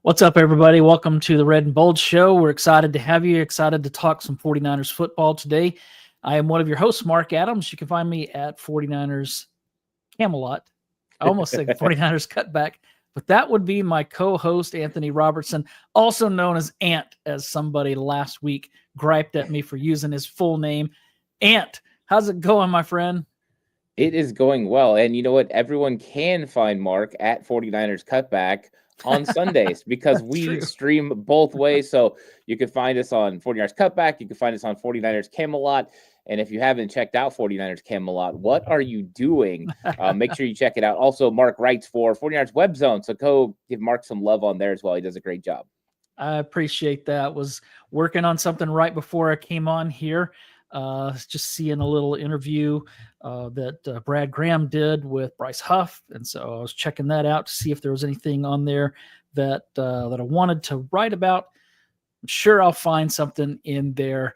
What's up, everybody? Welcome to the Red and Bold Show. We're excited to have you, excited to talk some 49ers football today. I am one of your hosts, Mark Adams. You can find me at 49ers Camelot. I almost said 49ers Cutback, but that would be my co-host, Anthony Robertson, also known as Ant, as somebody last week griped at me for using his full name. Ant, how's it going, my friend? It is going well. And you know what? Everyone can find Mark at 49ers Cutback on Sundays because we true. stream both ways. So you can find us on 49ers Cutback. You can find us on 49ers Camelot. And if you haven't checked out 49ers Camelot, what are you doing? Make sure you check it out. Also, Mark writes for 49ers Web Zone. So go give Mark some love on there as well. He does a great job. I appreciate that. Was working on something right before I came on here. Just seeing a little interview that Brad Graham did with Bryce Huff, and so I was checking that out to see if there was anything on there that I wanted to write about. I'm sure I'll find something in there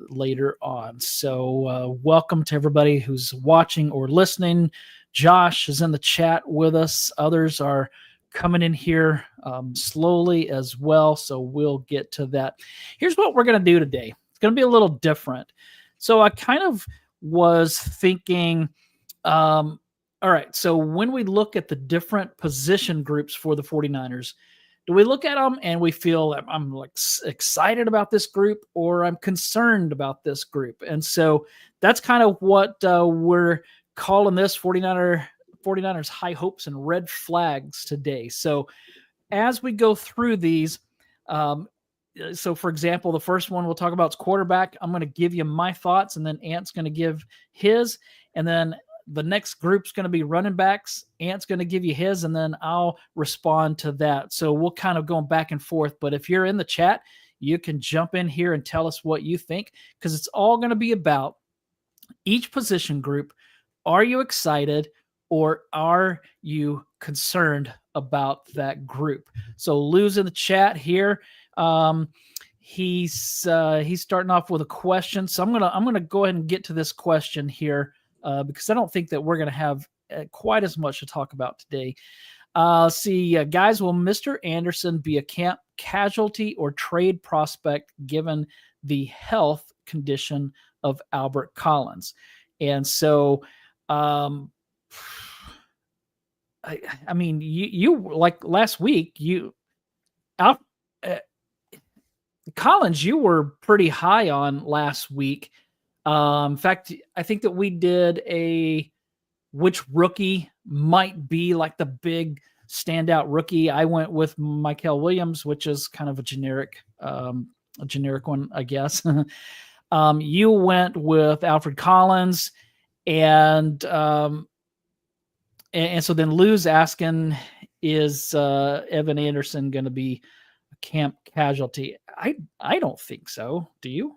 later on. So welcome to everybody who's watching or listening. Josh is in the chat with us. Others are coming in here slowly as well, so we'll get to that. Here's what we're going to do today. It's going to be a little different. So I kind of was thinking, all right, so when we look at the different position groups for the 49ers, do we look at them and we feel that I'm like excited about this group or I'm concerned about this group? And so that's kind of what we're calling this 49ers high hopes and red flags today. So as we go through these, so for example, the first one we'll talk about is quarterback. I'm going to give you my thoughts, and then Ant's going to give his, and then the next group's going to be running backs. Ant's going to give you his, and then I'll respond to that. So we'll kind of go back and forth. But if you're in the chat, you can jump in here and tell us what you think, because it's all going to be about each position group. Are you excited or are you concerned about that group? So Lou's in the chat here. He's starting off with a question. So I'm gonna go ahead and get to this question here because I don't think that we're gonna have quite as much to talk about today. See, guys, will Mr. Anderson be a camp casualty or trade prospect given the health condition of Albert Collins? And so, I mean, you like last week, Collins, you were pretty high on last week. In fact, I think that we did which rookie might be like the big standout rookie. I went with Mykel Williams, which is kind of a generic one, I guess. You went with Alfred Collins, and so then Lou's asking, is Evan Anderson going to be a camp casualty? I don't think so. Do you?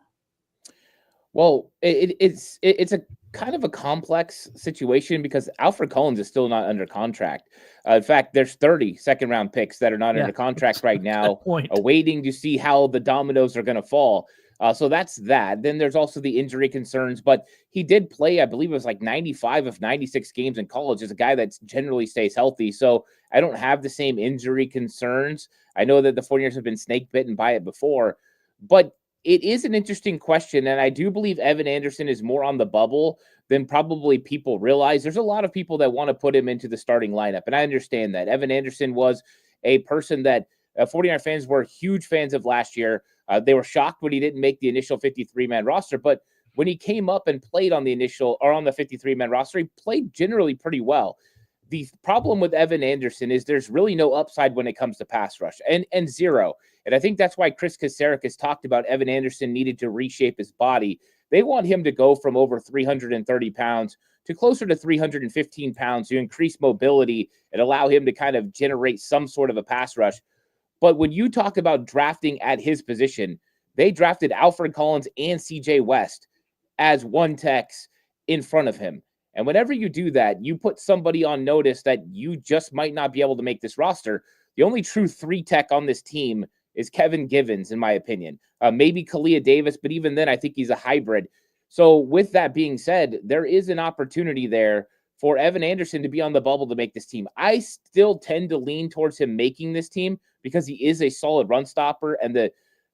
Well, it's a kind of a complex situation because Alfred Collins is still not under contract. In fact, there's 30 second-round picks that are not under contract right now, waiting to see how the dominoes are going to fall. So that's that. Then there's also the injury concerns, but he did play, I believe it was like 95 of 96 games in college as a guy that generally stays healthy. So I don't have the same injury concerns. I know that the 49ers have been snake bitten by it before, but it is an interesting question. And I do believe Evan Anderson is more on the bubble than probably people realize. There's a lot of people that want to put him into the starting lineup. And I understand that. Evan Anderson was a person that 49er fans were huge fans of last year. They were shocked when he didn't make the initial 53-man roster, but when he came up and played on the 53-man roster, he played generally pretty well. The problem with Evan Anderson is there's really no upside when it comes to pass rush and zero. And I think that's why Chris Kasarik has talked about Evan Anderson needed to reshape his body. They want him to go from over 330 pounds to closer to 315 pounds to increase mobility and allow him to kind of generate some sort of a pass rush. But when you talk about drafting at his position, they drafted Alfred Collins and CJ West as one techs in front of him. And whenever you do that, you put somebody on notice that you just might not be able to make this roster. The only true 3-tech on this team is Kevin Givens, in my opinion. Maybe Kalia Davis, but even then, I think he's a hybrid. So with that being said, there is an opportunity there for Evan Anderson to be on the bubble to make this team. I still tend to lean towards him making this team because he is a solid run stopper, and the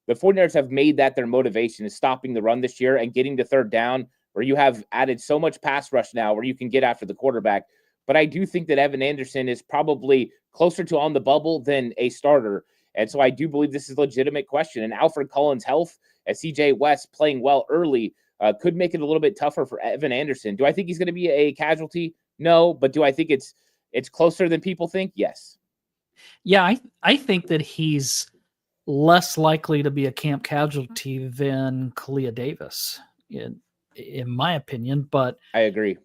49ers have made that their motivation is stopping the run this year and getting to third down, where you have added so much pass rush now where you can get after the quarterback. But I do think that Evan Anderson is probably closer to on the bubble than a starter. And so I do believe this is a legitimate question. And Alfred Collins' health, as CJ West playing well early, could make it a little bit tougher for Evan Anderson. Do I think he's going to be a casualty? No. But do I think it's closer than people think? Yes. Yeah, I think that he's less likely to be a camp casualty than Kalia Davis, in my opinion. But I agree.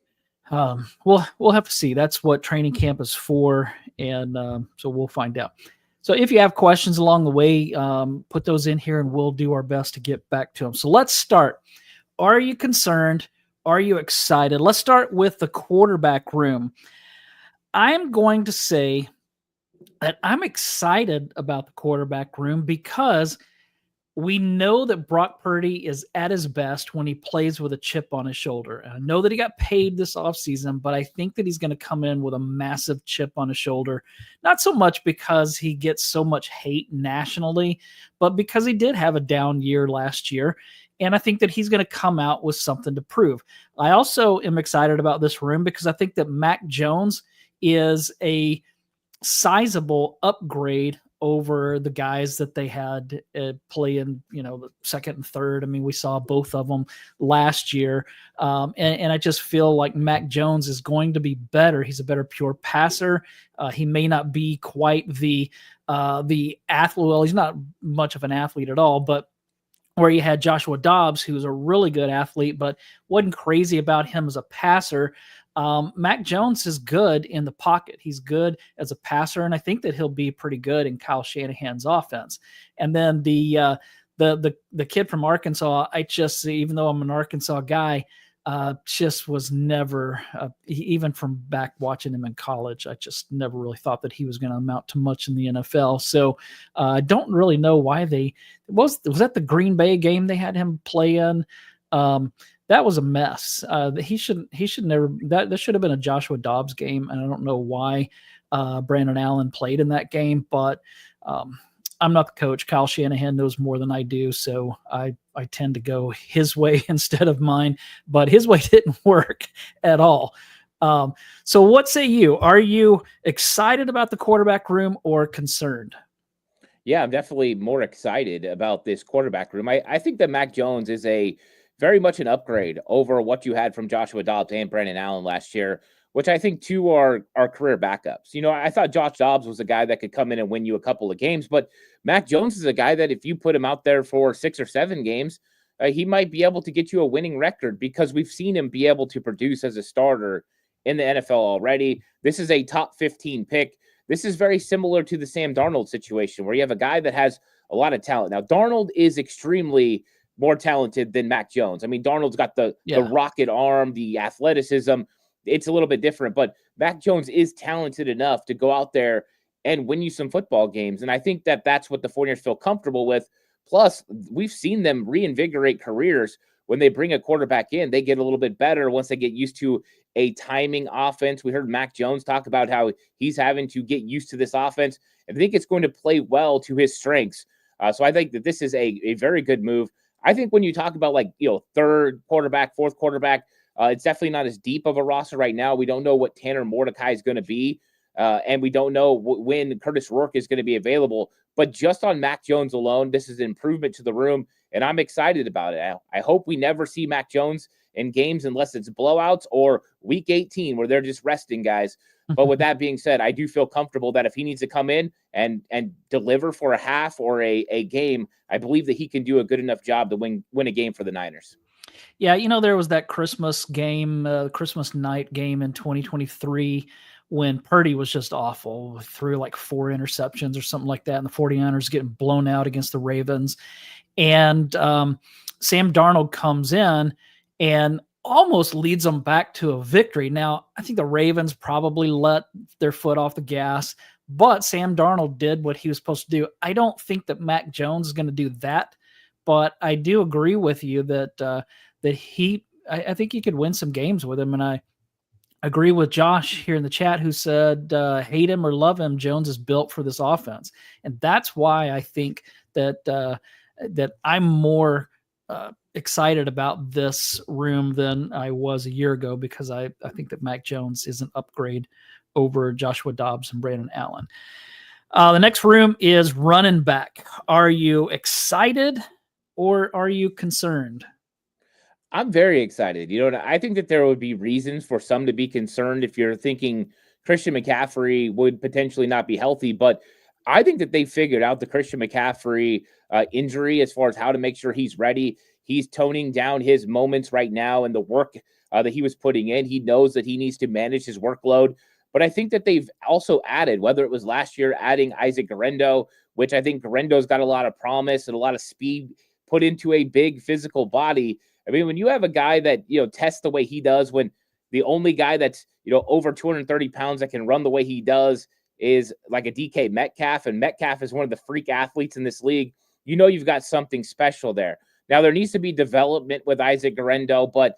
We'll have to see. That's what training camp is for, and so we'll find out. So if you have questions along the way, put those in here, and we'll do our best to get back to them. So let's start. Are you concerned? Are you excited? Let's start with the quarterback room. I'm going to say that I'm excited about the quarterback room because we know that Brock Purdy is at his best when he plays with a chip on his shoulder. And I know that he got paid this offseason, but I think that he's going to come in with a massive chip on his shoulder. Not so much because he gets so much hate nationally, but because he did have a down year last year. And I think that he's going to come out with something to prove. I also am excited about this room because I think that Mac Jones is a sizable upgrade over the guys that they had play in, the second and third. I mean, we saw both of them last year. And I just feel like Mac Jones is going to be better. He's a better pure passer. He may not be quite the athlete. Well, he's not much of an athlete at all, but where you had Joshua Dobbs, who's a really good athlete, but wasn't crazy about him as a passer. Mac Jones is good in the pocket. He's good as a passer, and I think that he'll be pretty good in Kyle Shanahan's offense. And then the kid from Arkansas, even though I'm an Arkansas guy, just was never, even from back watching him in college, I just never really thought that he was going to amount to much in the NFL. So I don't really know why was that the Green Bay game they had him play in? That was a mess. He should never. That should have been a Joshua Dobbs game, and I don't know why Brandon Allen played in that game. But I'm not the coach. Kyle Shanahan knows more than I do, so I tend to go his way instead of mine. But his way didn't work at all. So what say you? Are you excited about the quarterback room or concerned? Yeah, I'm definitely more excited about this quarterback room. I think that Mac Jones is very much an upgrade over what you had from Joshua Dobbs and Brandon Allen last year, which I think too are career backups. I thought Josh Dobbs was a guy that could come in and win you a couple of games, but Mac Jones is a guy that if you put him out there for 6 or 7 games, he might be able to get you a winning record because we've seen him be able to produce as a starter in the NFL already. This is a top 15 pick. This is very similar to the Sam Darnold situation where you have a guy that has a lot of talent. Now, Darnold is extremely more talented than Mac Jones. I mean, Darnold's got the rocket arm, the athleticism. It's a little bit different, but Mac Jones is talented enough to go out there and win you some football games. And I think that that's what the 49ers feel comfortable with. Plus, we've seen them reinvigorate careers when they bring a quarterback in. They get a little bit better once they get used to a timing offense. We heard Mac Jones talk about how he's having to get used to this offense. I think it's going to play well to his strengths. So I think that this is a very good move. I think when you talk about third quarterback, fourth quarterback, it's definitely not as deep of a roster right now. We don't know what Tanner Mordecai is going to be, and we don't know when Curtis Rourke is going to be available. But just on Mac Jones alone, this is an improvement to the room, and I'm excited about it. I hope we never see Mac Jones in games unless it's blowouts or Week 18 where they're just resting guys. But with that being said, I do feel comfortable that if he needs to come in and deliver for a half or a game, I believe that he can do a good enough job to win a game for the Niners. Yeah, there was that Christmas game, Christmas night game in 2023 when Purdy was just awful, threw like 4 interceptions or something like that, and the 49ers getting blown out against the Ravens. And Sam Darnold comes in and almost leads them back to a victory. Now, I think the Ravens probably let their foot off the gas, but Sam Darnold did what he was supposed to do. I don't think that Mac Jones is going to do that, but I do agree with you that I think he could win some games with him, and Agree with Josh here in the chat, who said, hate him or love him, Jones is built for this offense. And that's why I think that I'm more excited about this room than I was a year ago, because I think that Mac Jones is an upgrade over Joshua Dobbs and Brandon Allen. The next room is running back. Are you excited or are you concerned? I'm very excited. I think that there would be reasons for some to be concerned if you're thinking Christian McCaffrey would potentially not be healthy. But I think that they figured out the Christian McCaffrey injury as far as how to make sure he's ready. He's toning down his moments right now and the work that he was putting in. He knows that he needs to manage his workload. But I think that they've also added, whether it was last year, adding Isaac Guerendo, which I think Guerendo's got a lot of promise and a lot of speed put into a big physical body. I mean, when you have a guy that, tests the way he does, when the only guy that's, over 230 pounds that can run the way he does is like a DK Metcalf, and Metcalf is one of the freak athletes in this league, you've got something special there. Now, there needs to be development with Isaac Guerendo, but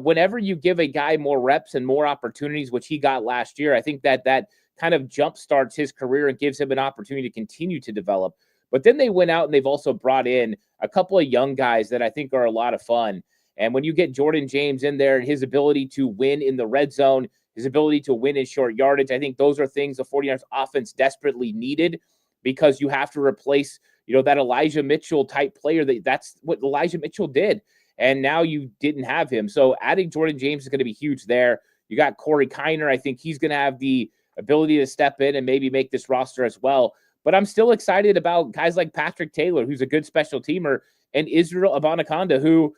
whenever you give a guy more reps and more opportunities, which he got last year, I think that kind of jumpstarts his career and gives him an opportunity to continue to develop. But then they went out and they've also brought in a couple of young guys that I think are a lot of fun. And when you get Jordan James in there and his ability to win in the red zone, his ability to win in short yardage, I think those are things the 49ers offense desperately needed, because you have to replace, that Elijah Mitchell type player. That's what Elijah Mitchell did. And now you didn't have him. So adding Jordan James is going to be huge there. You got Corey Kiner. I think he's going to have the ability to step in and maybe make this roster as well. But I'm still excited about guys like Patrick Taylor, who's a good special teamer, and Israel Abanikanda, who,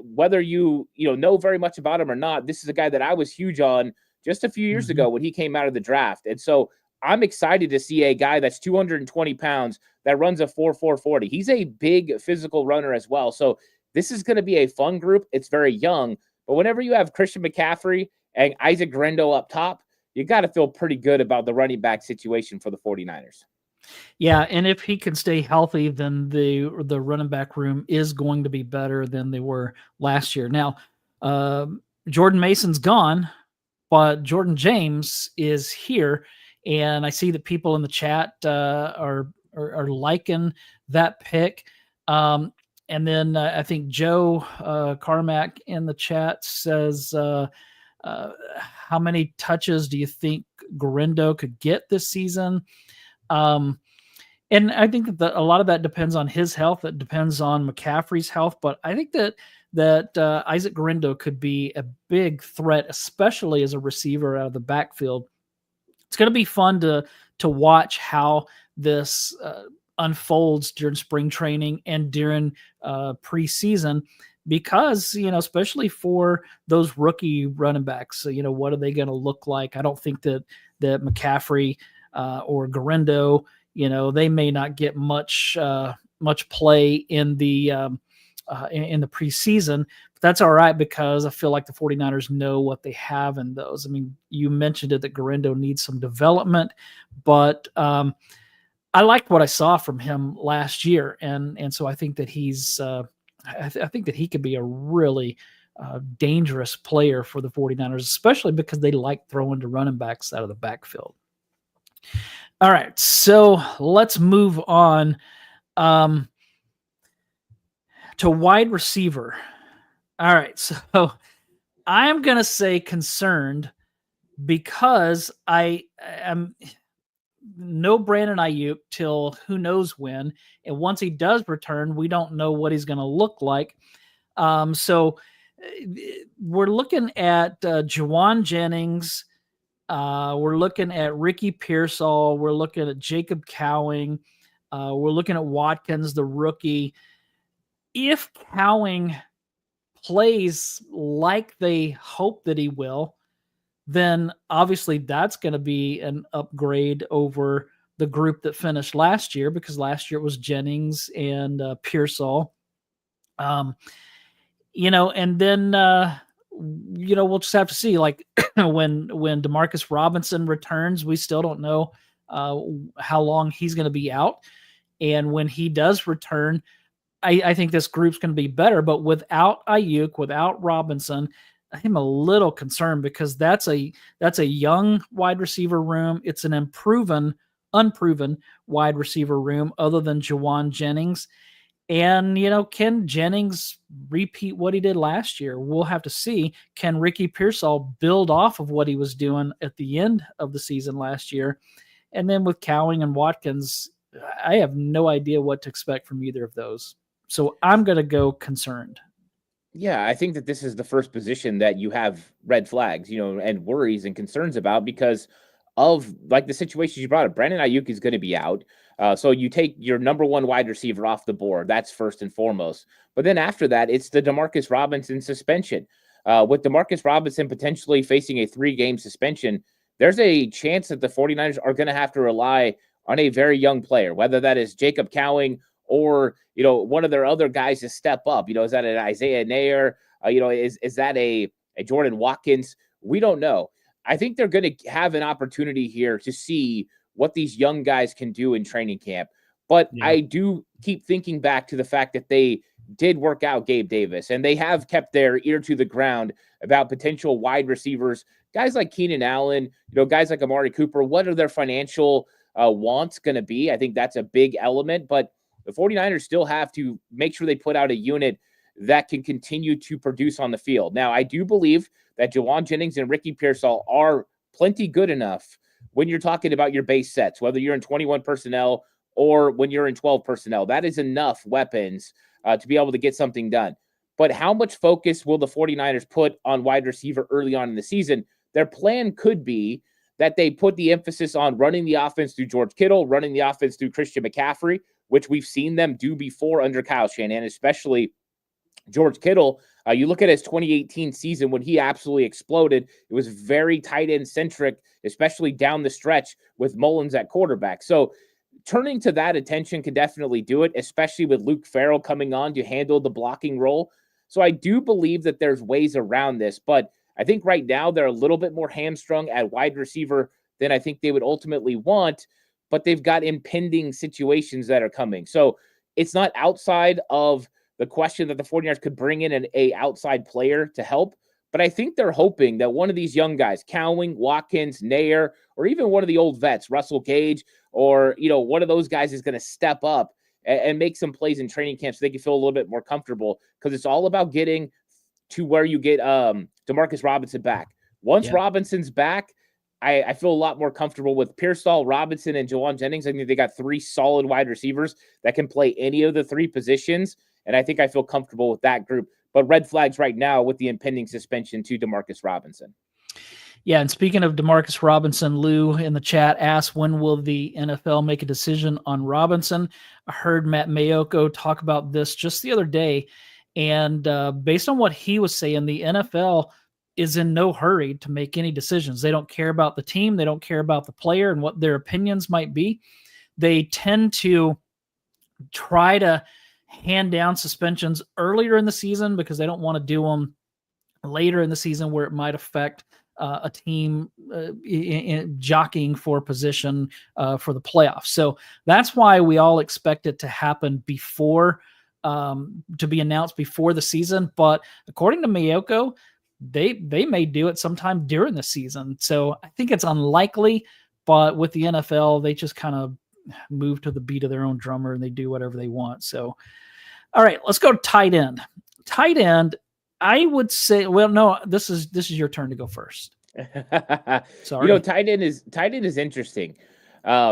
whether you know very much about him or not, this is a guy that I was huge on just a few years ago when he came out of the draft. And so I'm excited to see a guy that's 220 pounds that runs a 4.40. He's a big physical runner as well. So this is going to be a fun group. It's very young, but whenever you have Christian McCaffrey and Isaac Guerendo up top, you got to feel pretty good about the running back situation for the 49ers. Yeah, and if he can stay healthy, then the running back room is going to be better than they were last year. Now, Jordan Mason's gone, but Jordan James is here, and I see that people in the chat are liking that pick. And then I think Joe Carmack in the chat says, how many touches do you think Guerendo could get this season? And I think that a lot of that depends on his health. It depends on McCaffrey's health. But I think that Isaac Guerendo could be a big threat, especially as a receiver out of the backfield. It's going to be fun to watch how this unfolds during spring training and during preseason, because, especially for those rookie running backs, what are they going to look like? I don't think that McCaffrey or Guerendo, they may not get much play in the preseason, but that's all right, because I feel like the 49ers know what they have in those. I mean, you mentioned it, that Guerendo needs some development, but I liked what I saw from him last year, and so I think that he's I think that he could be a really dangerous player for the 49ers, especially because they like throwing to running backs out of the backfield. All right, so let's move on to wide receiver. All right, so I'm going to say concerned, because I am no Brandon Ayuk till who knows when. And once he does return, we don't know what he's going to look like. So we're looking at Juwan Jennings. We're looking at Ricky Pearsall. We're looking at Jacob Cowing. We're looking at Watkins, the rookie. If Cowing plays like they hope that he will, then obviously that's going to be an upgrade over the group that finished last year, because last year it was Jennings and Pearsall. And then we'll just have to see, like when Demarcus Robinson returns, we still don't know how long he's going to be out. And when he does return, I think this group's going to be better. But without Ayuk, without Robinson, I'm a little concerned because that's a young wide receiver room. It's an unproven wide receiver room other than Jawan Jennings. And, can Jennings repeat what he did last year? We'll have to see. Can Ricky Pearsall build off of what he was doing at the end of the season last year? And then with Cowing and Watkins, I have no idea what to expect from either of those. So I'm going to go concerned. Yeah, I think that this is the first position that you have red flags, and worries and concerns about because of like the situations you brought up. Brandon Ayuk is going to be out. So you take your number one wide receiver off the board. That's first and foremost. But then after that, it's the Demarcus Robinson suspension. With Demarcus Robinson potentially facing a 3-game suspension, there's a chance that the 49ers are going to have to rely on a very young player, whether that is Jacob Cowing or, one of their other guys to step up. Is that an Isaiah Nair? Is that a Jordan Watkins? We don't know. I think they're going to have an opportunity here to see what these young guys can do in training camp. But yeah. I do keep thinking back to the fact that they did work out Gabe Davis, and they have kept their ear to the ground about potential wide receivers, guys like Keenan Allen, guys like Amari Cooper. What are their financial wants going to be? I think that's a big element, but the 49ers still have to make sure they put out a unit that can continue to produce on the field. Now, I do believe that Jawan Jennings and Ricky Pearsall are plenty good enough when you're talking about your base sets, whether you're in 21 personnel or when you're in 12 personnel. That is enough weapons to be able to get something done. But how much focus will the 49ers put on wide receiver early on in the season? Their plan could be that they put the emphasis on running the offense through George Kittle, running the offense through Christian McCaffrey, which we've seen them do before under Kyle Shanahan, especially George Kittle. You look at his 2018 season when he absolutely exploded. It was very tight end centric, especially down the stretch with Mullins at quarterback. So turning to that attention can definitely do it, especially with Luke Farrell coming on to handle the blocking role. So I do believe that there's ways around this, but I think right now they're a little bit more hamstrung at wide receiver than I think they would ultimately want, but they've got impending situations that are coming. So it's not outside of the question that the 49ers could bring in an outside player to help, but I think they're hoping that one of these young guys, Cowing, Watkins, Nair, or even one of the old vets, Russell Gage, or, one of those guys is going to step up and make some plays in training camp so they can feel a little bit more comfortable, because it's all about getting to where you get Demarcus Robinson back. Once Robinson's back, I feel a lot more comfortable with Pearsall, Robinson, and Jawan Jennings. I think they got 3 solid wide receivers that can play any of the 3 positions, and I think I feel comfortable with that group. But red flags right now with the impending suspension to Demarcus Robinson. Yeah, and speaking of Demarcus Robinson, Lou in the chat asked, when will the NFL make a decision on Robinson? I heard Matt Mayoko talk about this just the other day, and based on what he was saying, the NFL is in no hurry to make any decisions. They don't care about the team. They don't care about the player and what their opinions might be. They tend to try to hand down suspensions earlier in the season because they don't want to do them later in the season where it might affect a team in jockeying for position for the playoffs. So that's why we all expect it to happen before, to be announced before the season. But according to Mayoko, they may do it sometime during the season. So I think it's unlikely, but with the NFL, they just kind of move to the beat of their own drummer and they do whatever they want. So, all right, let's go to tight end. Tight end, I would say, well, no, this is your turn to go first. Sorry. Tight end is interesting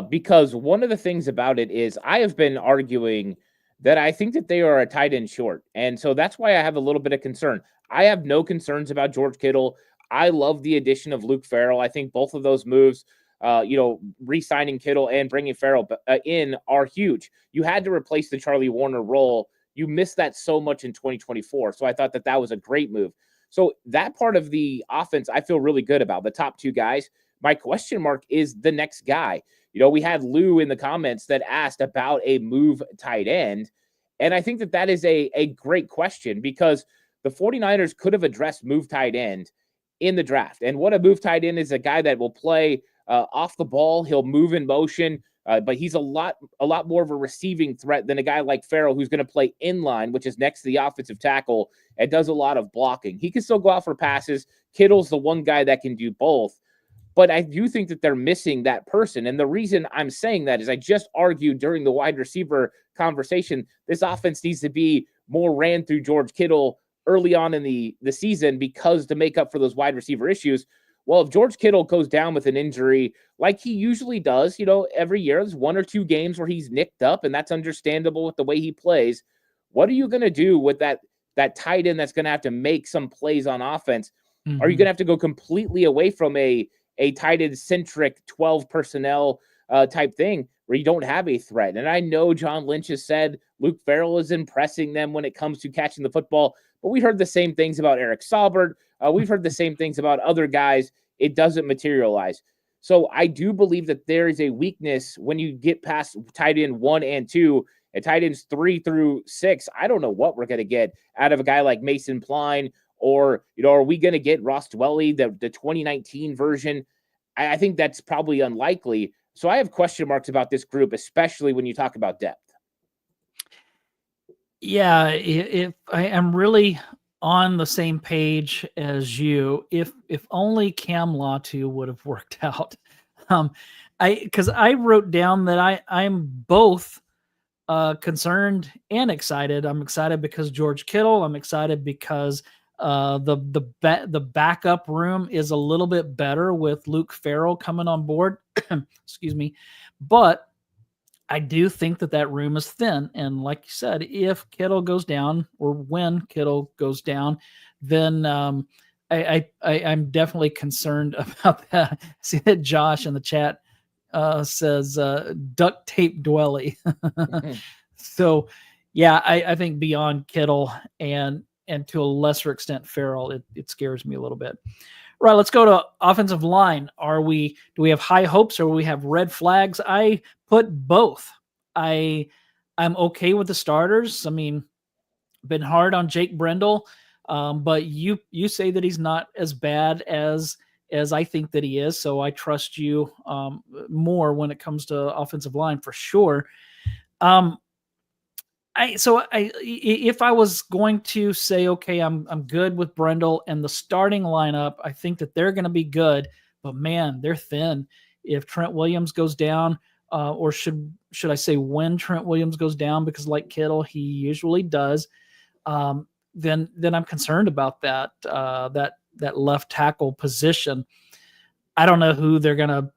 because one of the things about it is I have been arguing that I think that they are a tight end short. And so that's why I have a little bit of concern. I have no concerns about George Kittle. I love the addition of Luke Farrell. I think both of those moves, re-signing Kittle and bringing Farrell in are huge. You had to replace the Charlie Warner role. You missed that so much in 2024. So I thought that was a great move. So that part of the offense, I feel really good about the top 2 guys. My question mark is the next guy. We had Lou in the comments that asked about a move tight end. And I think that is a great question because the 49ers could have addressed move tight end in the draft. And what a move tight end is, a guy that will play off the ball. He'll move in motion, But he's a lot more of a receiving threat than a guy like Farrell, who's going to play inline, which is next to the offensive tackle, and does a lot of blocking. He can still go out for passes. Kittle's the one guy that can do both. But I do think that they're missing that person. And the reason I'm saying that is I just argued during the wide receiver conversation, this offense needs to be more ran through George Kittle early on in the season, because to make up for those wide receiver issues. Well, if George Kittle goes down with an injury like he usually does, every year, there's 1 or 2 games where he's nicked up, and that's understandable with the way he plays. What are you going to do with that tight end that's going to have to make some plays on offense? Are you going to have to go completely away from a tight end centric 12 personnel type thing where you don't have a threat? And I know John Lynch has said Luke Farrell is impressing them when it comes to catching the football, but we heard the same things about Eric Saubert. We've heard the same things about other guys. It doesn't materialize. So I do believe that there is a weakness when you get past tight end 1 and 2, and tight ends 3 through 6. I don't know what we're going to get out of a guy like Mason Pline, or, are we going to get Ross Dwelley, the 2019 version? I think that's probably unlikely. So I have question marks about this group, especially when you talk about depth. Yeah, if I am really on the same page as you, if only Cam Latu would have worked out. Because I wrote down that I'm both concerned and excited. I'm excited because George Kittle. I'm excited because the backup room is a little bit better with Luke Farrell coming on board. Excuse me, but I do think that room is thin. And like you said, if Kittle goes down, or when Kittle goes down, then I'm definitely concerned about that. See that Josh in the chat says duct tape Dwelly. So yeah, I think beyond Kittle and to a lesser extent Farrell, it scares me a little bit. Right, let's go to offensive line. Do we have high hopes or we have red flags? I put both. I'm okay with the starters. I mean, been hard on Jake Brendel, but you say that he's not as bad as I think that he is. So I trust you more when it comes to offensive line for sure. If I was going to say, okay, I'm good with Brendel and the starting lineup, I think that they're going to be good, but man, they're thin. If Trent Williams goes down, or should I say when Trent Williams goes down, because like Kittle, he usually does, then I'm concerned about that left tackle position. I don't know who they're going to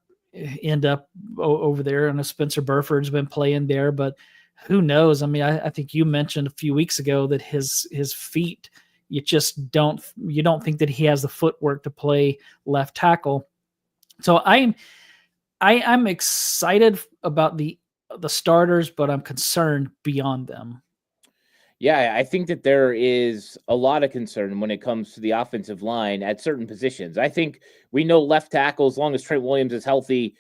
end up over there. And Spencer Burford's been playing there, but who knows? I mean, I think you mentioned a few weeks ago that his feet, you don't think that he has the footwork to play left tackle. So I'm excited about the starters, but I'm concerned beyond them. Yeah, I think that there is a lot of concern when it comes to the offensive line at certain positions. I think we know left tackle, as long as Trent Williams is healthy,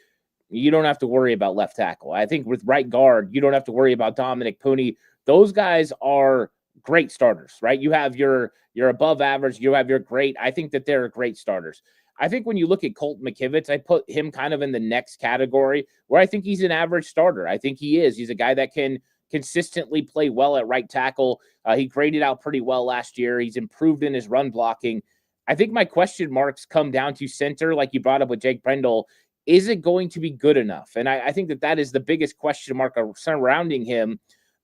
you don't have to worry about left tackle. I think with right guard, you don't have to worry about Dominic Pooney. Those guys are great starters, right? You have your above average, you have your great. I think that they're great starters. I think when you look at Colt McKivitz, I put him kind of in the next category where I think he's an average starter. I think he is. He's a guy that can consistently play well at right tackle. He graded out pretty well last year. He's improved in his run blocking. I think my question marks come down to center, like you brought up with Jake Brendel. Is it going to be good enough? And I think that is the biggest question mark surrounding him.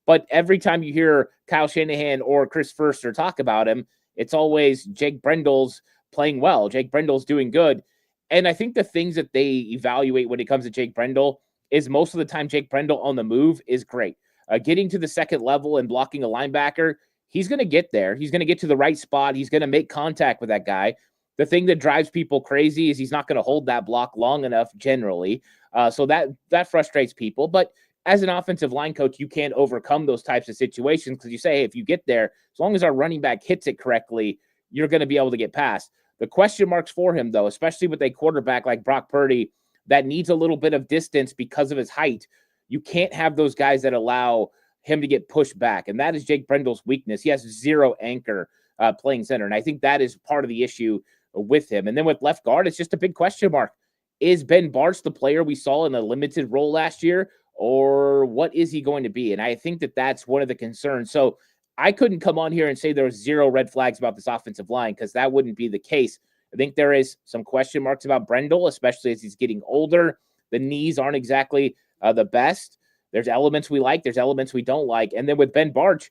But every time you hear Kyle Shanahan or Chris Foerster talk about him, it's always Jake Brendel's playing well. Jake Brendel's doing good. And I think the things that they evaluate when it comes to Jake Brendel is most of the time Jake Brendel on the move is great. Getting to the second level and blocking a linebacker, he's going to get there. He's going to get to the right spot. He's going to make contact with that guy. The thing that drives people crazy is he's not going to hold that block long enough generally. So that frustrates people. But as an offensive line coach, you can't overcome those types of situations because you say, hey, if you get there, as long as our running back hits it correctly, you're going to be able to get past. The question marks for him, though, especially with a quarterback like Brock Purdy that needs a little bit of distance because of his height, you can't have those guys that allow him to get pushed back. And that is Jake Brendel's weakness. He has zero anchor playing center. And I think that is part of the issue with him. And then with left guard, it's just a big question mark. is Ben Bartch the player we saw in a limited role last year, or what is he going to be? And I think that that's one of the concerns. So I couldn't come on here and say there was zero red flags about this offensive line, because that wouldn't be the case. I think there is some question marks about Brendel, especially as he's getting older. The knees aren't exactly the best. There's elements we like. There's elements we don't like. And then with Ben Bartch,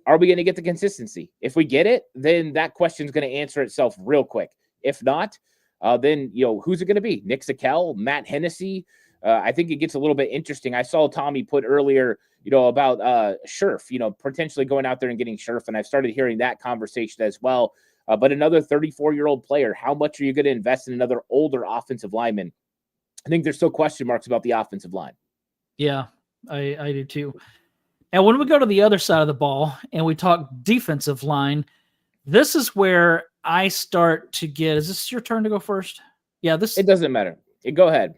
are we going to get the consistency? If we get it, then that question is going to answer itself real quick. If not, then, who's it going to be? Nick Zakel, Matt Hennessy? I think it gets a little bit interesting. I saw Tommy put earlier, about Scherf, potentially going out there and getting Scherf. And I've started hearing that conversation as well. But another 34-year-old player, how much are you going to invest in another older offensive lineman? I think there's still question marks about the offensive line. Yeah, I do too. And when we go to the other side of the ball and we talk defensive line, this is where I start to get. Is this your turn to go first? Yeah, It doesn't matter. Go ahead.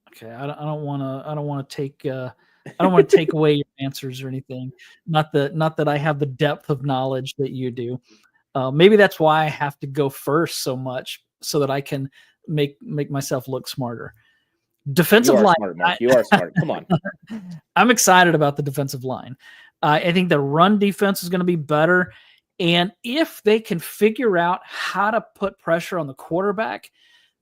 Okay, I don't want to take I don't want to take away your answers or anything. Not that I have the depth of knowledge that you do. Maybe that's why I have to go first so much, so that I can make myself look smarter. Defensive line. Smart, Mark. You are smart. Come on. I'm excited about the defensive line. I think the run defense is going to be better. And if they can figure out how to put pressure on the quarterback,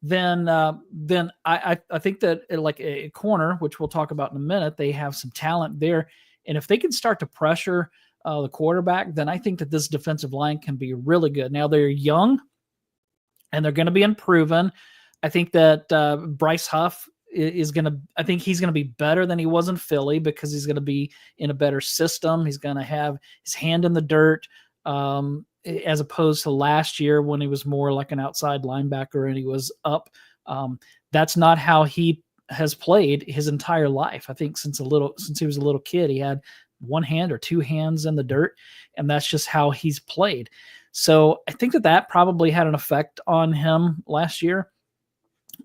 then I think that like a corner, which we'll talk about in a minute, they have some talent there. And if they can start to pressure the quarterback, then I think that this defensive line can be really good. Now, they're young and they're going to be unproven. I think that Bryce Huff is going to, I think he's going to be better than he was in Philly, because he's going to be in a better system. He's going to have his hand in the dirt, as opposed to last year when he was more like an outside linebacker and he was up. That's not how he has played his entire life. I think since he was a little kid, he had one hand or two hands in the dirt, and that's just how he's played. So I think that probably had an effect on him last year.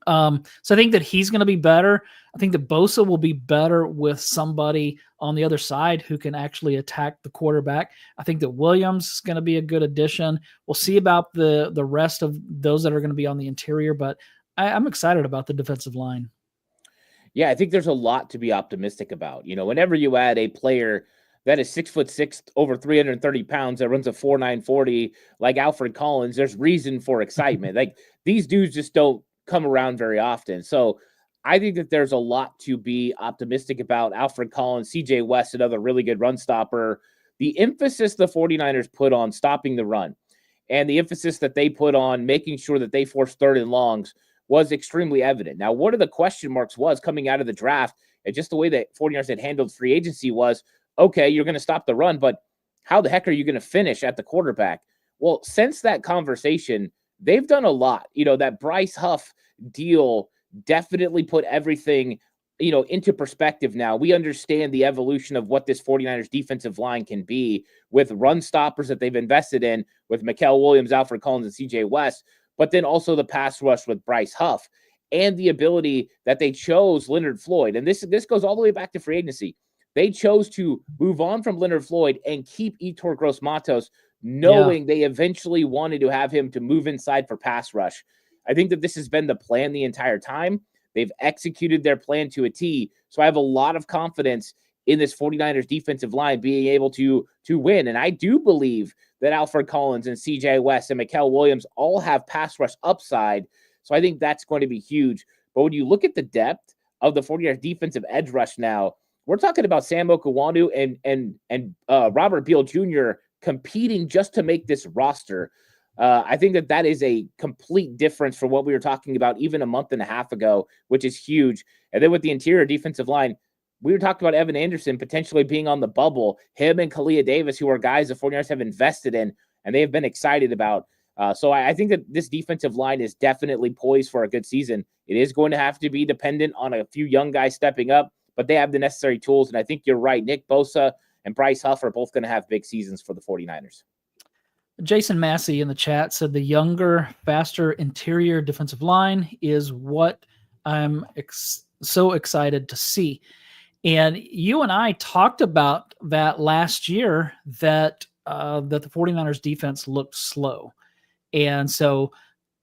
So I think that he's going to be better. I think that Bosa will be better with somebody on the other side who can actually attack the quarterback. I think that Williams is going to be a good addition. We'll see about the rest of those that are going to be on the interior, but I'm excited about the defensive line. Yeah, I think there's a lot to be optimistic about. Whenever you add a player that is 6'6", over 330 pounds, that runs a 4.9 40 like Alfred Collins, there's reason for excitement. Like, these dudes just don't come around very often. So I think that there's a lot to be optimistic about. Alfred Collins, CJ West, another really good run stopper. The emphasis the 49ers put on stopping the run, and the emphasis that they put on making sure that they force third and longs, was extremely evident. Now, one of the question marks was coming out of the draft, and just the way that 49ers had handled free agency was, okay, you're going to stop the run, but how the heck are you going to finish at the quarterback? Well, since that conversation, they've done a lot. That Bryce Huff deal definitely put everything, into perspective now. We understand the evolution of what this 49ers defensive line can be with run stoppers that they've invested in with Mikael Williams, Alfred Collins, and CJ West, but then also the pass rush with Bryce Huff, and the ability that they chose Leonard Floyd. And this goes all the way back to free agency. They chose to move on from Leonard Floyd and keep Yetur Gross-Matos, knowing they eventually wanted to have him to move inside for pass rush. I think that this has been the plan the entire time. They've executed their plan to a T. So I have a lot of confidence in this 49ers defensive line being able to win. And I do believe that Alfred Collins and CJ West and Mikael Williams all have pass rush upside. So I think that's going to be huge. But when you look at the depth of the 49ers defensive edge rush now, we're talking about Sam Okuwanu and Robert Beal Jr. competing just to make this roster. I think that is a complete difference from what we were talking about even a month and a half ago, which is huge. And then with the interior defensive line, we were talking about Evan Anderson potentially being on the bubble, him and Kalia Davis, who are guys the 49ers have invested in and they have been excited about. So I think that this defensive line is definitely poised for a good season. It is going to have to be dependent on a few young guys stepping up, but they have the necessary tools. And I think you're right. Nick Bosa and Bryce Huff are both going to have big seasons for the 49ers. Jason Massey in the chat said the younger, faster interior defensive line is what I'm so excited to see. And you and I talked about that last year, that the 49ers defense looked slow. And so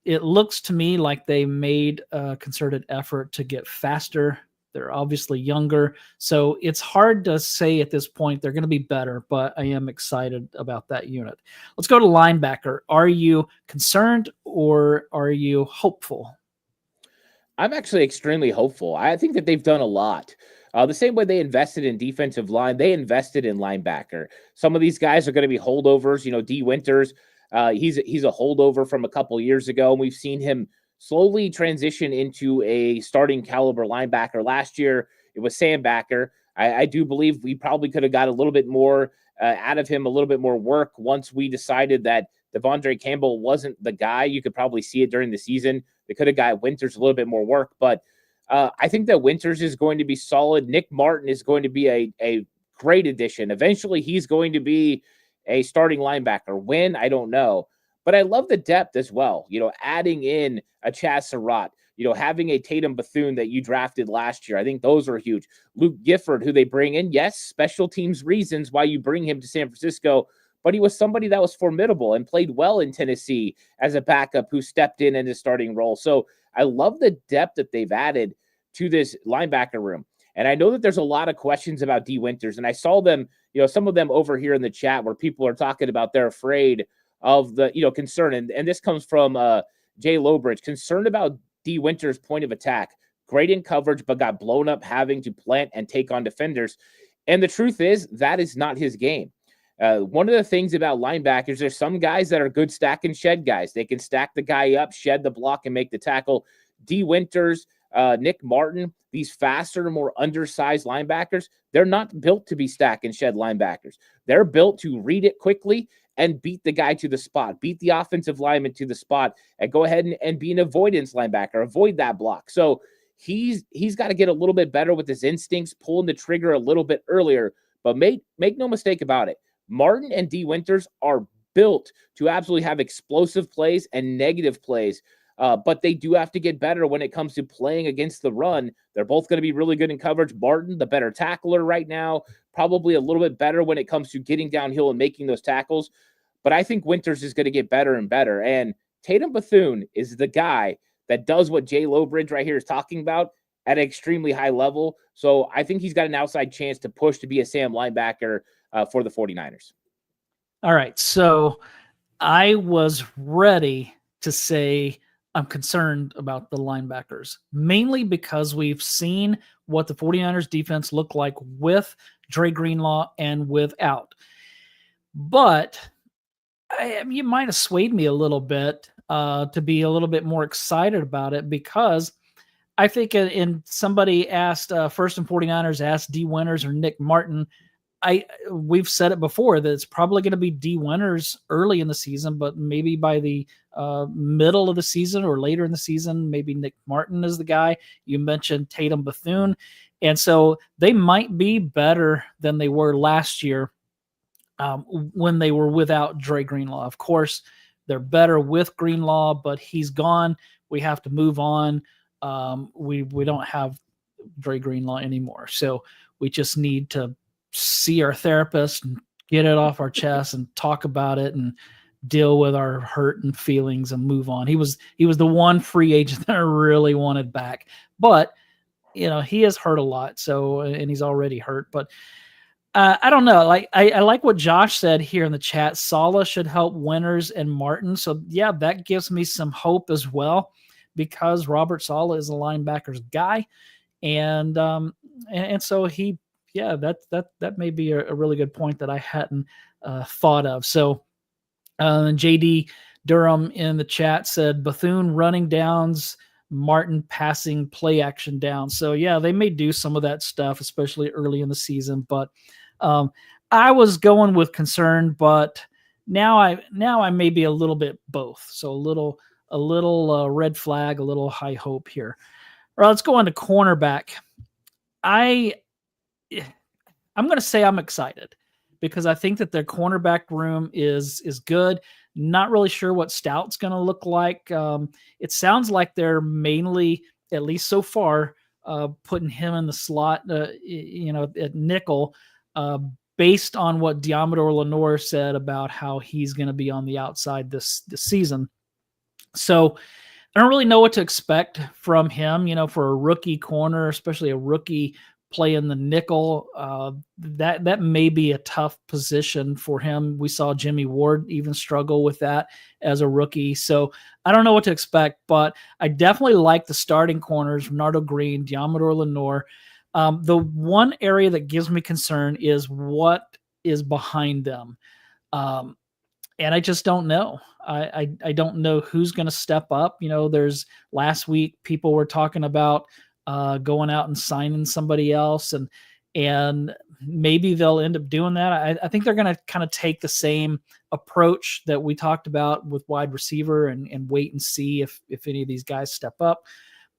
it looks to me like they made a concerted effort to get faster. They're obviously younger, so it's hard to say at this point they're going to be better, but I am excited about that unit. Let's go to linebacker. Are you concerned or are you hopeful? I'm actually extremely hopeful. I think that they've done a lot. The same way they invested in defensive line, they invested in linebacker. Some of these guys are going to be holdovers. D. Winters, he's a holdover from a couple years ago, and we've seen him slowly transition into a starting caliber linebacker. Last year, it was Sam Backer. I do believe we probably could have got a little bit more out of him, a little bit more work once we decided that Devondre Campbell wasn't the guy. You could probably see it during the season. They could have got Winters a little bit more work, but I think that Winters is going to be solid. Nick Martin is going to be a great addition. Eventually, he's going to be a starting linebacker. When, I don't know. But I love the depth as well. Adding in a Chaz Surratt, having a Tatum Bethune that you drafted last year. I think those are huge. Luke Gifford, who they bring in. Yes, special teams reasons why you bring him to San Francisco, but he was somebody that was formidable and played well in Tennessee as a backup who stepped in his starting role. So I love the depth that they've added to this linebacker room. And I know that there's a lot of questions about D. Winters, and I saw them, some of them over here in the chat where people are talking about they're afraid of the, concern. And this comes from Jay Lowbridge, concerned about D. Winters' point of attack. Great in coverage, but got blown up having to plant and take on defenders. And the truth is, that is not his game. One of the things about linebackers, there's some guys that are good stack and shed guys. They can stack the guy up, shed the block, and make the tackle. D. Winters, Nick Martin, these faster, more undersized linebackers, they're not built to be stack and shed linebackers. They're built to read it quickly and beat the guy to the spot, beat the offensive lineman to the spot, and go ahead and be an avoidance linebacker, avoid that block. So he's got to get a little bit better with his instincts, pulling the trigger a little bit earlier. But make no mistake about it, Martin and D. Winters are built to absolutely have explosive plays and negative plays. But they do have to get better when it comes to playing against the run. They're both going to be really good in coverage. Martin, the better tackler right now, probably a little bit better when it comes to getting downhill and making those tackles. But I think Winters is going to get better and better. And Tatum Bethune is the guy that does what Jay Lowbridge right here is talking about at an extremely high level. So I think he's got an outside chance to push to be a Sam linebacker for the 49ers. All right. So I was ready to say I'm concerned about the linebackers, mainly because we've seen what the 49ers defense looked like with Dre Greenlaw and without. But you might have swayed me a little bit to be a little bit more excited about it, because I think somebody asked, First and 49ers asked D. Winters or Nick Martin. We've said it before that it's probably going to be D. Winters early in the season, but maybe by the middle of the season or later in the season, maybe Nick Martin is the guy. You mentioned Tatum Bethune. And so they might be better than they were last year when they were without Dre Greenlaw. Of course, they're better with Greenlaw, but he's gone. We have to move on. We don't have Dre Greenlaw anymore. So we just need to see our therapist and get it off our chest and talk about it and deal with our hurt and feelings and move on. He was the one free agent that I really wanted back, but he has hurt a lot. So, and he's already hurt, but I don't know. Like I like what Josh said here in the chat. Saleh should help Winters and Martin. So yeah, that gives me some hope as well, because Robert Saleh is a linebackers guy. And so that may be a really good point that I hadn't thought of. So JD Durham in the chat said Bethune running downs, Martin passing play action down. So yeah, they may do some of that stuff, especially early in the season. But I was going with concern, but now I may be a little bit both. So a little red flag, a little high hope here. All right, let's go on to cornerback. I'm going to say I'm excited because I think that their cornerback room is good. Not really sure what Stout's going to look like. It sounds like they're mainly, at least so far, putting him in the slot, at nickel, based on what Diamador Lenore said about how he's going to be on the outside this season. So I don't really know what to expect from him, for a rookie corner, especially a rookie playing the nickel. That may be a tough position for him. We saw Jimmy Ward even struggle with that as a rookie. So I don't know what to expect, but I definitely like the starting corners, Renardo Green, Diamador Lenore. The one area that gives me concern is what is behind them. Um, and I just don't know. I don't know who's going to step up. There's last week people were talking about going out and signing somebody else, and maybe they'll end up doing that. I think they're going to kind of take the same approach that we talked about with wide receiver and wait and see if any of these guys step up.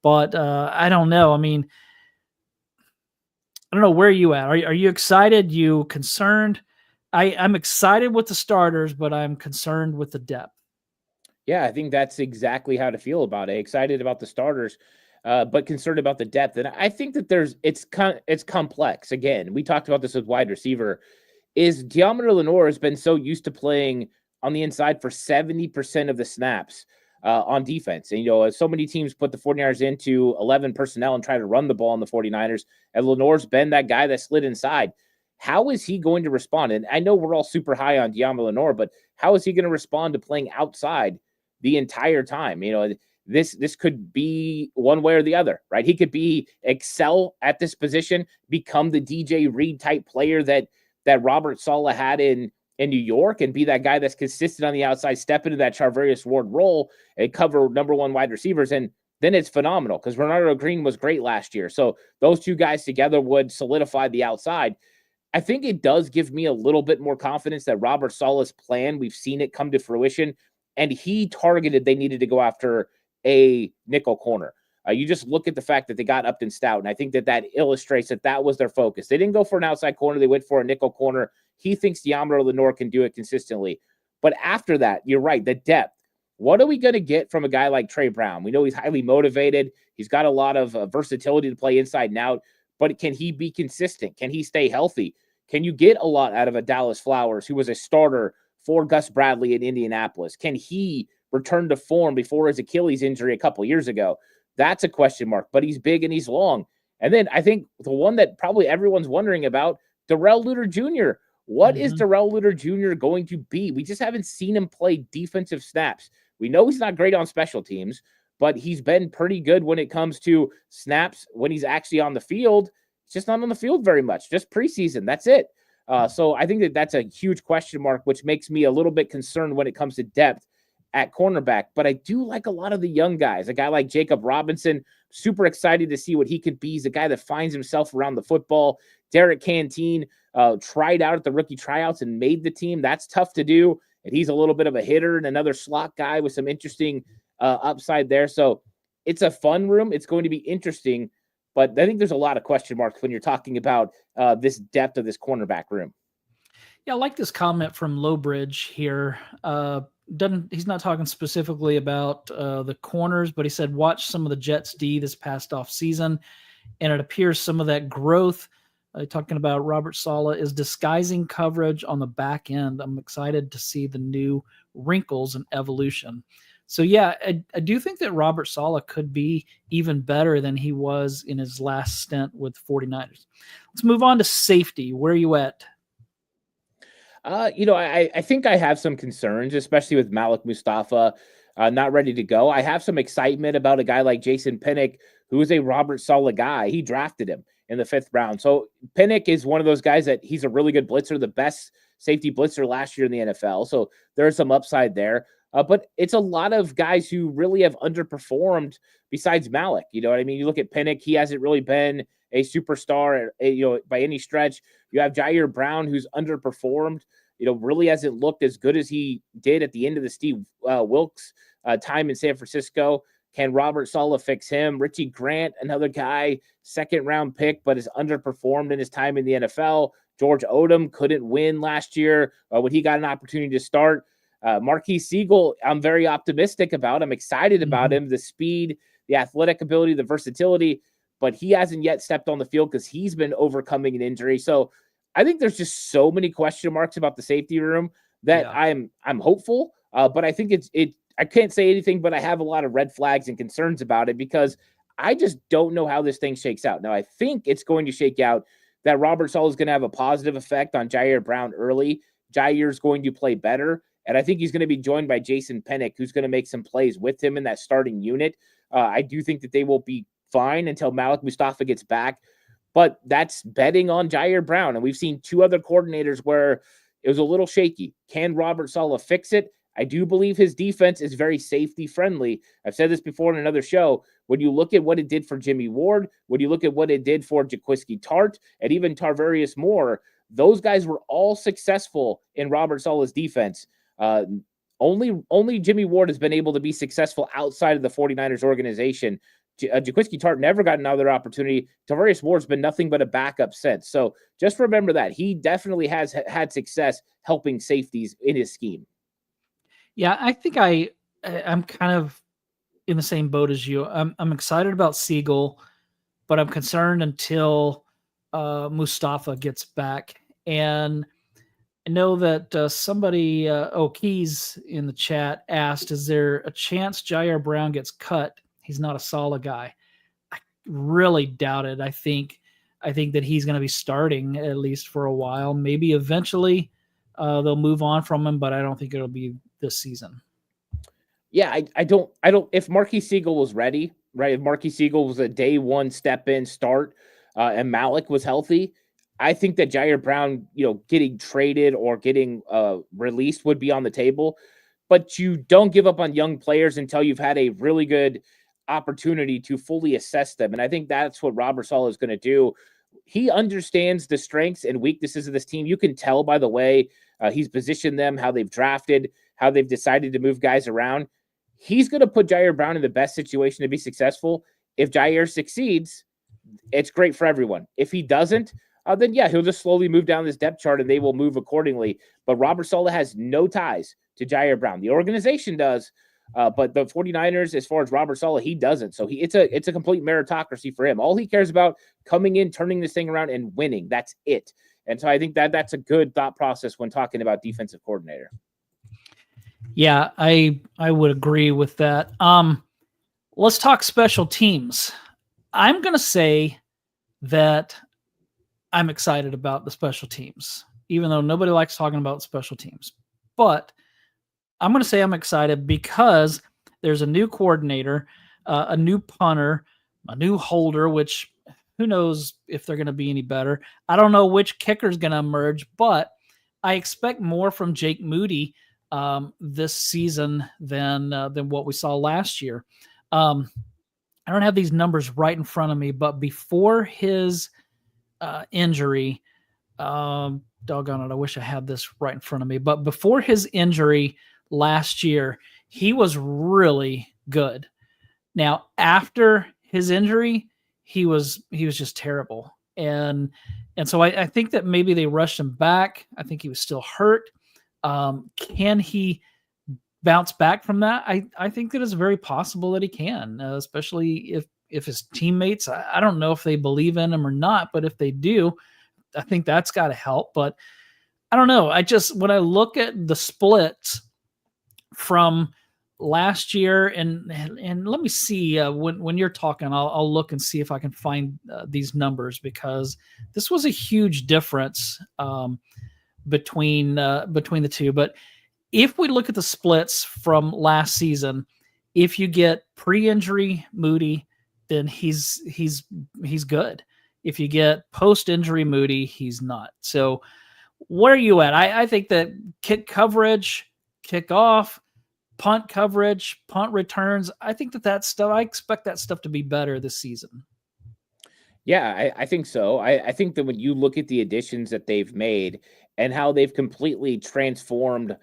But I don't know. I mean, I don't know, where are you at? Are you excited? You concerned? I'm excited with the starters, but I'm concerned with the depth. Yeah, I think that's exactly how to feel about it. Excited about the starters, but concerned about the depth. And I think that it's complex. Again, we talked about this with wide receiver. Is Diamador Lenore has been so used to playing on the inside for 70% of the snaps on defense. And, so many teams put the 49ers into 11 personnel and try to run the ball on the 49ers. And Lenore's been that guy that slid inside. How is he going to respond? And I know we're all super high on Diamador Lenore, but how is he going to respond to playing outside the entire time? This could be one way or the other, right? He could excel at this position, become the DJ Reed type player that Robert Saleh had in New York, and be that guy that's consistent on the outside, step into that Charvarius Ward role and cover number one wide receivers. And then it's phenomenal because Renardo Green was great last year. So those two guys together would solidify the outside. I think it does give me a little bit more confidence that Robert Saleh's plan, we've seen it come to fruition, and he targeted they needed to go after a nickel corner. You just look at the fact that they got Upton Stout, and I think that illustrates that was their focus. They didn't go for an outside corner. They went for a nickel corner. He thinks Diamador Lenore can do it consistently. But after that, you're right, the depth. What are we going to get from a guy like Trey Brown? We know he's highly motivated. He's got a lot of versatility to play inside and out, but can he be consistent? Can he stay healthy? Can you get a lot out of a Dallas Flowers, who was a starter for Gus Bradley in Indianapolis? Can he return to form before his Achilles injury a couple years ago? That's a question mark, but he's big and he's long. And then I think the one that probably everyone's wondering about, Darrell Luter Jr. What is Darrell Luter Jr. going to be? We just haven't seen him play defensive snaps. We know he's not great on special teams, but he's been pretty good when it comes to snaps when he's actually on the field. He's just not on the field very much, just preseason. That's it. So I think that's a huge question mark, which makes me a little bit concerned when it comes to depth at cornerback. But I do like a lot of the young guys. A guy like Jacob Robinson, super excited to see what he could be. He's a guy that finds himself around the football. Derek Canteen tried out at the rookie tryouts and made the team. That's tough to do. And he's a little bit of a hitter and another slot guy with some interesting upside there. So it's a fun room. It's going to be interesting. But I think there's a lot of question marks when you're talking about this depth of this cornerback room. Yeah, I like this comment from Lowbridge here. He's not talking specifically about the corners, but he said, watch some of the Jets D this past off season, and it appears some of that growth, talking about Robert Saleh, is disguising coverage on the back end. I'm excited to see the new wrinkles and evolution. So yeah, I do think that Robert Saleh could be even better than he was in his last stint with 49ers. Let's move on to safety. Where are you at? I think I have some concerns, especially with Malik Mustafa not ready to go. I have some excitement about a guy like Jason Pinnock, who is a Robert Saleh guy. He drafted him in the 5th round. So Pinnock is one of those guys that he's a really good blitzer, the best safety blitzer last year in the NFL. So there's some upside there. But it's a lot of guys who really have underperformed besides Malik. You know what I mean? You look at Pinnock, he hasn't really been a superstar, by any stretch. You have Jair Brown, who's underperformed, really hasn't looked as good as he did at the end of the Steve Wilkes time in San Francisco. Can Robert Saleh fix him? Richie Grant, another guy, 2nd round pick, but has underperformed in his time in the NFL. George Odom couldn't win last year when he got an opportunity to start. Marquise Siegel, I'm very optimistic about. I'm excited about him, the speed, the athletic ability, the versatility, but he hasn't yet stepped on the field because he's been overcoming an injury. So I think there's just so many question marks about the safety room that I'm hopeful, but I think I can't say anything, but I have a lot of red flags and concerns about it because I just don't know how this thing shakes out. Now, I think it's going to shake out that Robert Saleh is going to have a positive effect on Jair Brown early. Jair's going to play better, and I think he's going to be joined by Jason Pennick, who's going to make some plays with him in that starting unit. I do think that they will be fine until Malik Mustafa gets back, but that's betting on Jair Brown, and we've seen 2 other coordinators where it was a little shaky. Can Robert Saleh fix it? I do believe his defense is very safety friendly. I've said this before in another show. When you look at what it did for Jimmy Ward, when you look at what it did for Jaquiski Tart, and even Tarvarius Moore, those guys were all successful in Robert Saleh's defense. Only Jimmy Ward has been able to be successful outside of the 49ers organization. Jaquiski Tart never got another opportunity. Tarvarius Moore's been nothing but a backup since. So just remember that. He definitely has had success helping safeties in his scheme. Yeah, I think I'm kind of in the same boat as you. I'm excited about Siegel, but I'm concerned until Mustafa gets back. And I know that somebody, Keys in the chat asked, is there a chance Jair Brown gets cut? He's not a solid guy. I really doubt it. I think that he's going to be starting at least for a while. Maybe eventually they'll move on from him, but I don't think it'll be this season. Yeah, I don't. If Marquis Siegel was ready, right? If Marquis Siegel was a day one step in start, and Malik was healthy, I think that Jair Brown, getting traded or getting released would be on the table. But you don't give up on young players until you've had a really good opportunity to fully assess them. And I think that's what Robert Saleh is going to do. He understands the strengths and weaknesses of this team. You can tell by the way he's positioned them, how they've drafted, how they've decided to move guys around. He's going to put Jair Brown in the best situation to be successful. If Jair succeeds, it's great for everyone. If he doesn't, then yeah, he'll just slowly move down this depth chart and they will move accordingly. But Robert Saleh has no ties to Jair Brown. The organization does, but the 49ers, as far as Robert Saleh, he doesn't. So it's a complete meritocracy for him. All he cares about coming in, turning this thing around, and winning. That's it. And so I think that's a good thought process when talking about defensive coordinator. Yeah, I would agree with that. Let's talk special teams. I'm going to say that I'm excited about the special teams, even though nobody likes talking about special teams. But I'm going to say I'm excited because there's a new coordinator, a new punter, a new holder, which who knows if they're going to be any better. I don't know which kicker is going to emerge, but I expect more from Jake Moody this season than what we saw last year. I don't have these numbers right in front of me, but before his injury, doggone it, I wish I had this right in front of me. But before his injury last year, he was really good. Now, after his injury, he was just terrible. And so I think that maybe they rushed him back. I think he was still hurt. Can he bounce back from that? I think that it's very possible that he can, especially if his teammates, I don't know if they believe in him or not, but if they do, I think that's got to help. But I don't know. When I look at the splits from last year, and let me see when you're talking, I'll look and see if I can find these numbers, because this was a huge difference between the two. But if we look at the splits from last season, if you get pre-injury Moody, then he's good. If you get post-injury Moody, he's not. So where are you at? I think that kick coverage, kickoff, punt coverage, punt returns, I think that stuff, I expect that stuff to be better this season. Yeah, I think so. I think that when you look at the additions that they've made and how they've completely transformed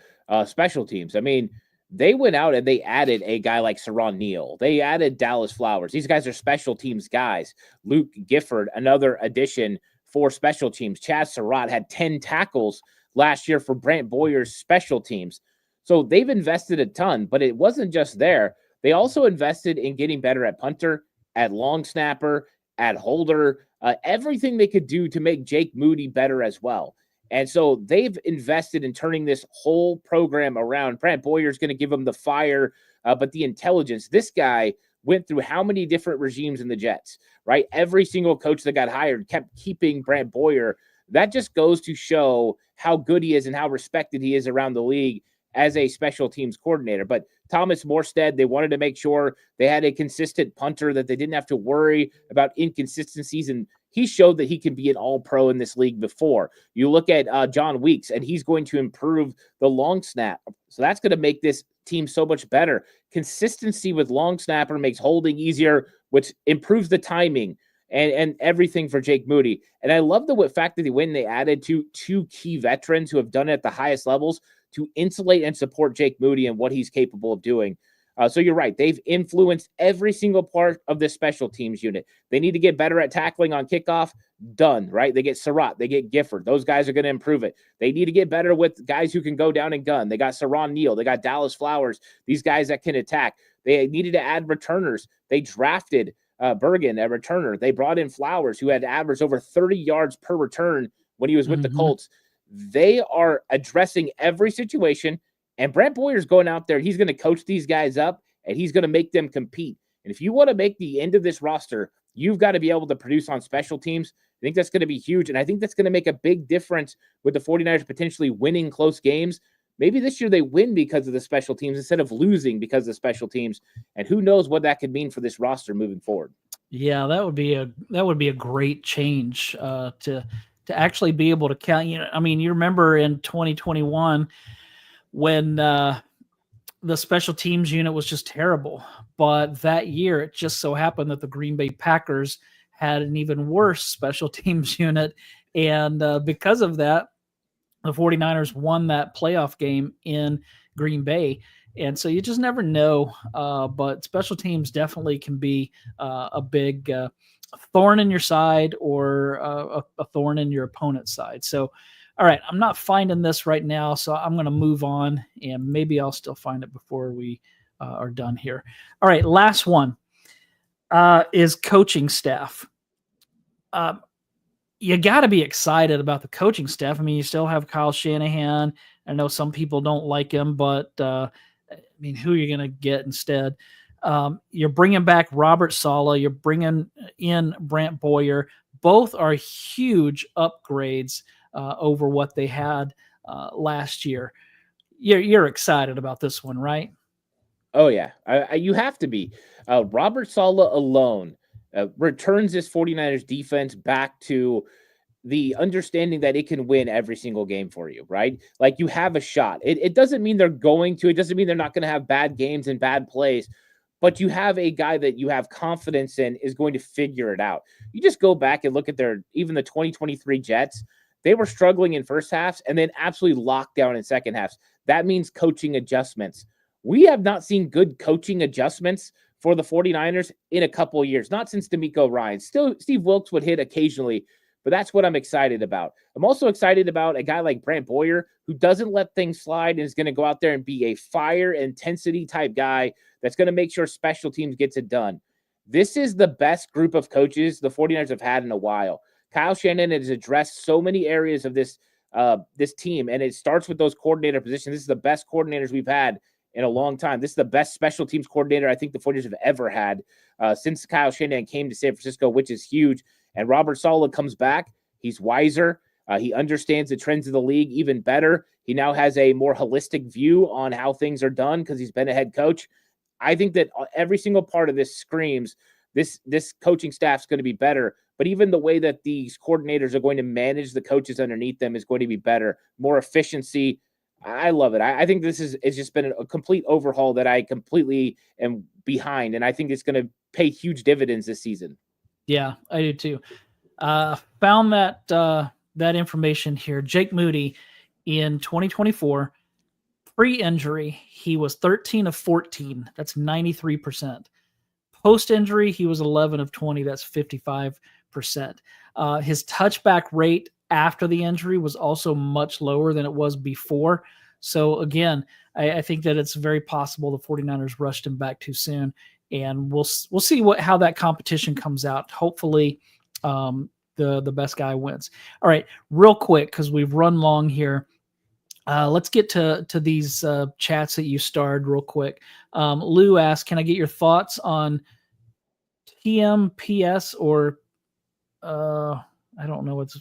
special teams, I mean, they went out and they added a guy like Saron Neal. They added Dallas Flowers. These guys are special teams guys. Luke Gifford, another addition for special teams. Chaz Surratt had 10 tackles last year for Brant Boyer's special teams. So they've invested a ton, but it wasn't just there. They also invested in getting better at punter, at long snapper, at holder, everything they could do to make Jake Moody better as well. And so they've invested in turning this whole program around. Brant Boyer is going to give them the fire, but the intelligence. This guy went through how many different regimes in the Jets, right? Every single coach that got hired kept keeping Brant Boyer. That just goes to show how good he is and how respected he is around the league as a special teams coordinator. But Thomas Morstead, they wanted to make sure they had a consistent punter, that they didn't have to worry about inconsistencies. And he showed that he can be an all-pro in this league before. You look at John Weeks, and he's going to improve the long snap. So that's going to make this team so much better. Consistency with long snapper makes holding easier, which improves the timing and everything for Jake Moody. And I love the fact that they added two key veterans who have done it at the highest levels to insulate and support Jake Moody and what he's capable of doing. So you're right. They've influenced every single part of this special teams unit. They need to get better at tackling on kickoff. Done, right? They get Surratt. They get Gifford. Those guys are going to improve it. They need to get better with guys who can go down and gun. They got Saron Neal. They got Dallas Flowers. These guys that can attack. They needed to add returners. They drafted Bergen, a returner. They brought in Flowers, who had averaged over 30 yards per return when he was with the Colts. They are addressing every situation. And Brant Boyer's going out there. He's going to coach these guys up, and he's going to make them compete. And if you want to make the end of this roster, you've got to be able to produce on special teams. I think that's going to be huge. And I think that's going to make a big difference with the 49ers potentially winning close games. Maybe this year they win because of the special teams instead of losing because of the special teams. And who knows what that could mean for this roster moving forward. Yeah, that would be a great change to actually be able to count. You remember in 2021 when the special teams unit was just terrible. But that year, it just so happened that the Green Bay Packers had an even worse special teams unit. And because of that, the 49ers won that playoff game in Green Bay. And so you just never know. But special teams definitely can be a big thorn in your side or a thorn in your opponent's side. So, all right, I'm not finding this right now, so I'm going to move on, and maybe I'll still find it before we are done here. All right, last one is coaching staff. You got to be excited about the coaching staff. I mean, you still have Kyle Shanahan. I know some people don't like him, but who are you going to get instead? You're bringing back Robert Saleh. You're bringing in Brant Boyer. Both are huge upgrades over what they had last year. You're excited about this one, right? Oh, yeah. You have to be. Robert Saleh alone returns this 49ers defense back to the understanding that it can win every single game for you, right? Like, you have a shot. It doesn't mean they're going to. It doesn't mean they're not going to have bad games and bad plays. But you have a guy that you have confidence in is going to figure it out. You just go back and look at even the 2023 Jets. They were struggling in first halves and then absolutely locked down in second halves. That means coaching adjustments. We have not seen good coaching adjustments for the 49ers in a couple of years, not since D'Amico Ryans. Still, Steve Wilkes would hit occasionally, but that's what I'm excited about. I'm also excited about a guy like Brant Boyer, who doesn't let things slide and is going to go out there and be a fire intensity type guy that's going to make sure special teams gets it done. This is the best group of coaches the 49ers have had in a while. Kyle Shanahan has addressed so many areas of this team, and it starts with those coordinator positions. This is the best coordinators we've had in a long time. This is the best special teams coordinator I think the 49ers have ever had since Kyle Shanahan came to San Francisco, which is huge. And Robert Saleh comes back. He's wiser. He understands the trends of the league even better. He now has a more holistic view on how things are done because he's been a head coach. I think that every single part of this screams this coaching staff is going to be better. But even the way that these coordinators are going to manage the coaches underneath them is going to be better, more efficiency. I love it. I think this it's just been a complete overhaul that I completely am behind, and I think it's going to pay huge dividends this season. Yeah, I do too. Found that information here. Jake Moody in 2024, pre-injury, he was 13 of 14. That's 93%. Post-injury, he was 11 of 20. That's 55%. His touchback rate after the injury was also much lower than it was before. So again, I think that it's very possible the 49ers rushed him back too soon, and we'll see how that competition comes out. Hopefully, the the best guy wins. All right, real quick, because we've run long here. Let's get to these chats that you starred real quick. Lou asked, can I get your thoughts on TMPS or I don't know what's.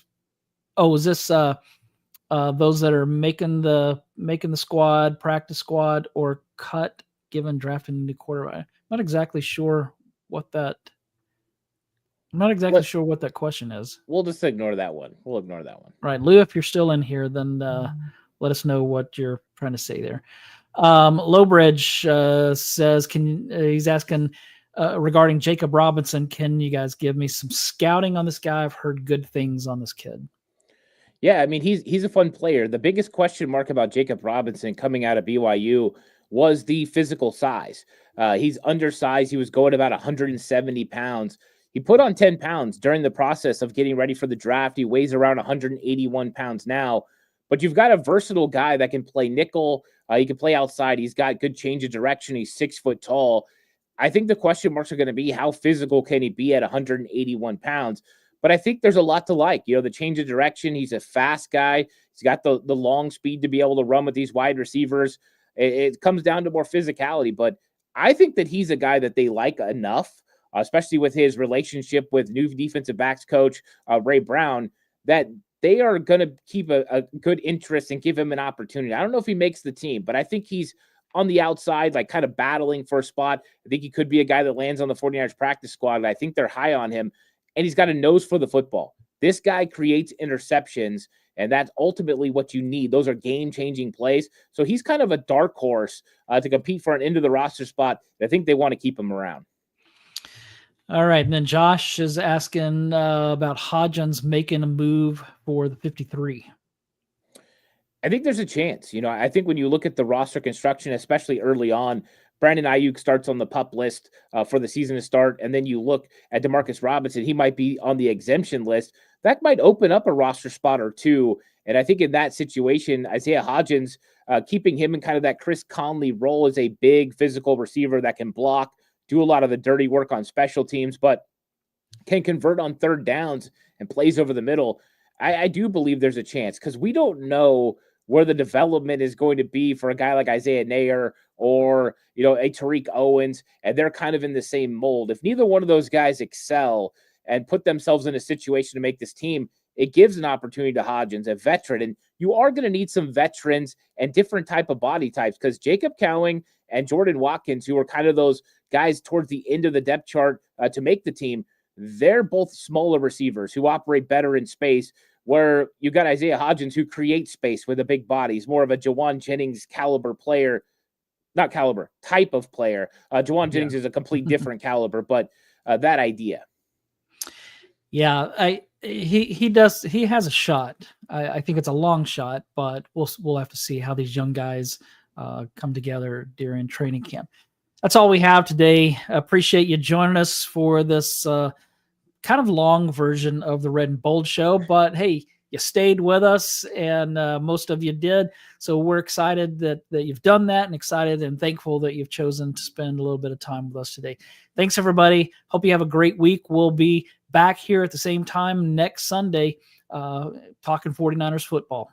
Oh, is this those that are making the squad, practice squad, or cut given drafting the quarterback? I'm not exactly sure what that. I'm not exactly sure what that question is. We'll just ignore that one. We'll ignore that one. Right, Lou, if you're still in here, then let us know what you're trying to say there. Lowbridge says, he's asking regarding Jacob Robinson, can you guys give me some scouting on this guy? I've heard good things on this kid. Yeah, I mean, he's a fun player. The biggest question mark about Jacob Robinson coming out of BYU was the physical size. He's undersized. He was going about 170 pounds. He put on 10 pounds during the process of getting ready for the draft. He weighs around 181 pounds now. But you've got a versatile guy that can play nickel. He can play outside. He's got good change of direction. He's 6 foot tall. I think the question marks are going to be how physical can he be at 181 pounds? But I think there's a lot to like. The change of direction. He's a fast guy. He's got the long speed to be able to run with these wide receivers. It comes down to more physicality. But I think that he's a guy that they like enough, especially with his relationship with new defensive backs coach Ray Brown, that they are going to keep a good interest and give him an opportunity. I don't know if he makes the team, but I think he's on the outside, like kind of battling for a spot. I think he could be a guy that lands on the 49ers practice squad. I think they're high on him, and he's got a nose for the football. This guy creates interceptions, and that's ultimately what you need. Those are game-changing plays. So he's kind of a dark horse to compete for an into-the-roster spot. I think they want to keep him around. All right, and then Josh is asking about Hodgins making a move for the 53. I think there's a chance. I think when you look at the roster construction, especially early on, Brandon Ayuk starts on the PUP list for the season to start, and then you look at Demarcus Robinson, he might be on the exemption list. That might open up a roster spot or two, and I think in that situation, Isaiah Hodgins, keeping him in kind of that Chris Conley role as a big physical receiver that can block, do a lot of the dirty work on special teams, but can convert on third downs and plays over the middle. I do believe there's a chance because we don't know where the development is going to be for a guy like Isaiah Nair or, a Tariq Owens, and they're kind of in the same mold. If neither one of those guys excel and put themselves in a situation to make this team, it gives an opportunity to Hodgins, a veteran. And you are going to need some veterans and different type of body types because Jacob Cowing and Jordan Watkins, who are kind of those guys towards the end of the depth chart to make the team, they're both smaller receivers who operate better in space, where you got Isaiah Hodgins who creates space with a big body. He's more of a Jawan Jennings caliber player, not caliber, type of player. Jawan Jennings is a complete different caliber, but that idea. Yeah, he does. He has a shot. I think it's a long shot, but we'll have to see how these young guys come together during training camp. That's all we have today. Appreciate you joining us for this kind of long version of the Red and Bold Show, but hey, you stayed with us, and most of you did. So we're excited that you've done that, and excited and thankful that you've chosen to spend a little bit of time with us today. Thanks, everybody. Hope you have a great week. We'll be back here at the same time next Sunday talking 49ers football.